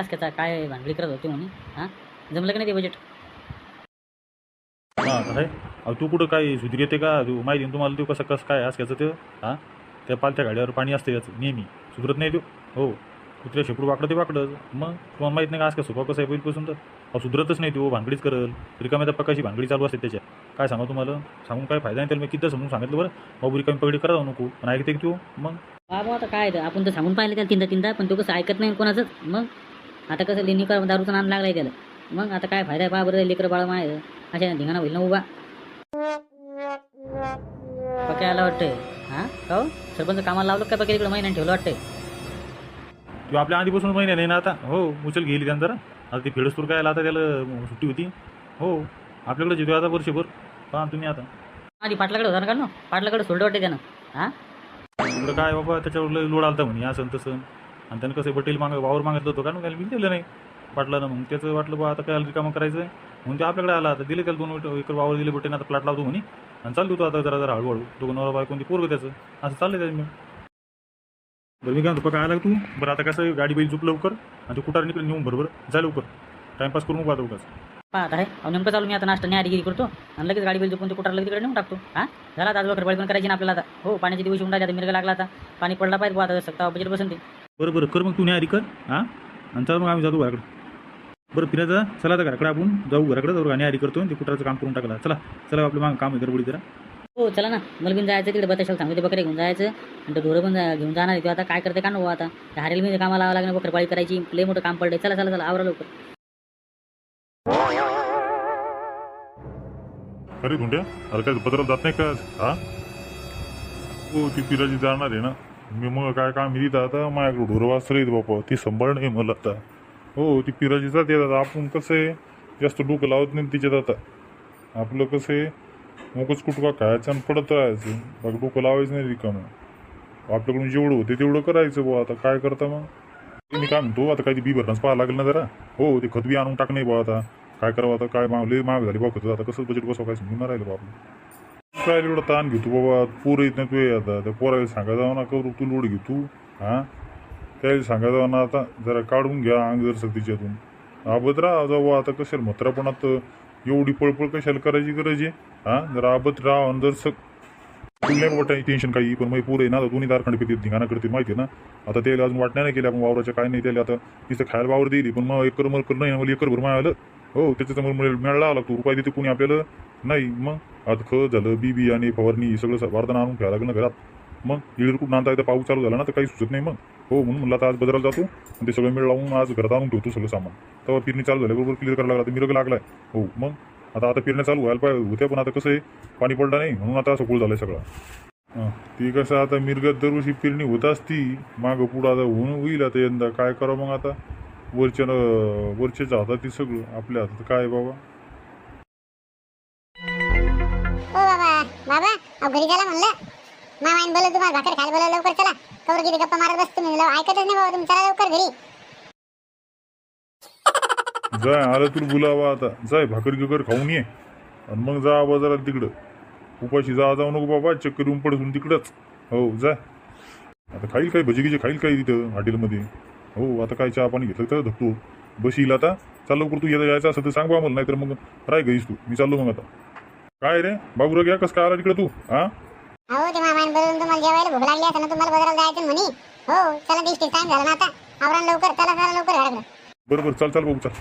आसक्याचा काय भांडवली करत होते म्हणे. हां जमलं का नाही ते बजेट? हां तर आहे. अहो तू कुठं काय सुधीर येते का? तू माहिती आहे ना तुम्हाला, तू कसं कसं काय असं ते हां त्या पालथ्या गाड्यावर पाणी असतं याचं नेहमी, सुधरत नाही तू. हो कुत्र्या शेपूड वाकडं ते वाकडं. मग तुम्हाला माहीत नाही का असं स्वभाव कसं आहे पहिलीपासून तर. अहो सुधरतच नाही तू, भानगडीच करल. रिकाम्या त्या पकाशी भानगडी चालू असते त्याच्या. काय सांगा तुम्हाला, सांगून काय फायदा नाही त्याला. मी किती समजून सांगितलं बरं, बाबू रिकामी पगडी करा जाऊ नको, पण ऐकते की तू. मग बाबा आता काय आपण तर सांगून पाहिलं त्याला तीनदा पण तो कसं ऐकत नाही कोणाचंच. मग आता कसं लेनिका दारूचा नाद लागलाय त्याला. मग आता काय फायदा आहे पहा बरं, लेकरं बाळा माय अशा धिंगाणा होईल ना उभा. पक्याला वाटतंय. हां का हो सरपंच कामाला लावलं काय पक्या, इकडे महिन्याने ठेवलं वाटतंय. तू आपल्या आधीपासून महिन्या नाही ना आता. हो उचल गेली त्यानं जरा. आता ती फेडस्तूर काय आला, आता त्याला सुट्टी होती. हो आपल्याकडे जिथे आता वर्षभर पहा तुम्ही आता. आधी पाटलाकडे होता ना का, पाटलाकडे सोडलं वाटते त्यानं. हां इकडं काय बाबा त्याच्यावर लय लोड आलता म्हणे असं तसं. आणि त्यानं कसं बटेल वावर मागितलं होतं का ना, त्याला मी दिलं नाही पाटलानं. मग त्याचं वाटलं बा आता काय रिकामं करायचं आहे म्हणून ते आपल्याकडे आला. आता दिले त्याला 2 एकर वावर दिले बटेन, आता प्लॅट लावतो म्हणे. आणि चालू होतो आता जरा जरा हळूहळू. दोघं नवरा बायको कोणती पोरगं त्याचं असं चाललं त्याचं. मी बरं मी काय म्हणतो काय आला तू बरं, आता कसं गाडी बैल झोप लवकर आणि तू कुठार निकडे नेऊन बरोबर जा लवकर. टाईमपास करू नको आता उगाच. पाहत आहे अहो नेमकं चालू मी आता नाश्ता न्यारीगिरी करतो आणि लगेच गाडी बिल झोपून ते कुठार लगेच तिकडे नेऊन टाकतो. हां झाला आज वखरपाळी पण करायची ना आपल्याला आता. हो पाण्याचे दिवस उंडा आता मिरगा लागला, आता पाणी पडला पाहिजे बुवा, आता सत्ता बजेट बसून ते. बरं बरं कर मग तू न्यारी कर. हां आणि चल मग आम्ही जातो घराकडे. बरं फिरायचं चला आता घराकडे, आपण जाऊ घराकडे जाऊ. न्यारी करतो ते कुठारचं काम करून टाकला. चला चला आपलं मागं काम आहे गडबडी जरा. हो चला ना, मला बिन जायचं तिकडे बताशाला सांगते बकरे घेऊन जायचं आणि ते ढोरं पण घेऊन जाणार आहे. तो आता काय करते का नको आता हारेल मी कामाला लावा लागणार, बकरपाळी करायची लय मोठं काम पडलंय. चला चला चला आवरा लवकर. अरे धुंड्या, अरे काय पत्रात जात नाही का आज? हा हो ती पिराजी जाणार आहे ना. मी मग काय काम मी तिथं आता माझ्याकडे ढोरं वासरं आहेत बापा, ती सांभाळ नाही मला आता. हो ती पिराजी जाते आता. आपण कसं आहे जास्त डोकं लावत नाही तिच्यात आता. आपलं कसं आहे मोकच कुटुका खायचं आणि पडत राहायचं. बघ डोकं लावायचं नाही रिकामं. आपल्याकडून जेवढं होते तेवढं करायचं बुवा. आता काय करता मग मी काय म्हणतो, आता काही बी भरणंच पाहावं लागेल ना जरा. हो ते खत बी आणून टाक नाही बुवा. आता काय करावं, आता काय लय महाग झाली बाबा खतं. आता कसं बजेट बसवा काय समजून राहिलं बाबा. काय एवढं ताण घेतो बाबा, पोरं येत नाही तू. आता त्या पोराला सांगा जाऊ ना करू तू लोड घेतो. हां त्याला सांगा जाऊ ना आता जरा काढून घ्या अंग जर सक्तीच्यातून. आबत राहा जाऊ आता. कशाला म्हातारापणात एवढी पळपळ कशाला करायची गरज आहे. हां जरा आबत राहा आणि जर तुला नाही मोठं टेन्शन काही. पण मग पोरं आहे ना दोन्ही दारखंड पिते धिंगाणा करते माहिती आहे ना. आता त्याला अजून वाटण्या नाही केल्या आपण वावराच्या, काय नाही त्याला. आता तिथं खायला वावर दिली पण मग एकर मरकर नाही मला एकरभर मिळालं. हो त्याच्यासमोर मिळायला आला तू रुपये देते कोणी आपल्याला नाही. मग आता खत झालं बी आणि फवारणी सगळं वारदान आणून घ्यावं लागलं ना घरात. मग इकडे कुठं आणता येतं, पाऊस चालू झाला ना तर काही सुचत नाही. मग हो म्हणून म्हणलं आता आज बाजाराला जातो आणि ते सगळं मिळ लावून आज घरात आणून ठेवतो सगळं सामान. तेव्हा फिरणी चालू झाल्या बरोबर क्लिअर करायला लागला. मिरग लागलाय. हो मग आता फिरण्या चालू व्हायला पाहिजे होत्या, पण आता कसं आहे पाणी पडलं नाही म्हणून आता असं झालं आहे सगळं. ती कसं आता मिरगत दरवर्षी फिरणी होत असती मागं पुढं. आता होईल आता यंदा काय करावं मग आता. वरच्याच्या हातात ती सगळं आपल्या हातात काय बाबा. ओ बाबा बाबा अहो घरी चला म्हणलं. मामाईन बोललं तुम्हाला भाकर खायला बोललं, लवकर चला. कवर किती गप्पा मारत बसतो मी, ऐकतच नाही बाबा तुम्ही. चला लवकर घरी. जाय आलं तुला बोलावा आता. जाय भाकर गिकर खाऊन ये आणि मग जा बाजारात तिकडं. उपाशी जाऊ नको बाबा, चक्कर येऊन पडसून तिकडंच. हो जाय आता. खाईल काय भजी खाईल काय तिथं हॉटेलमध्ये. हो आता काय चहा पाणी घेतलं तर धकतो बशील आता. चाल लवकर तू यायचं असं तर सांग बा मला, नाहीतर मग राय गईस तू. मी चाललो मग आता. काय रे बाबूराव घ्या कसं काय आला तिकडं तू? हां अहो ते मामाईन बोलून तुम्हाला जेवायला भूक लागली असं ना, तुम्हाला बाजाराला जायचं म्हणे. हो चला दिसते टाइम झाला ना आता. आवरण लवकर. चला चला लवकर घराकडे. बरं बरं चाल चाल बाबू चाल.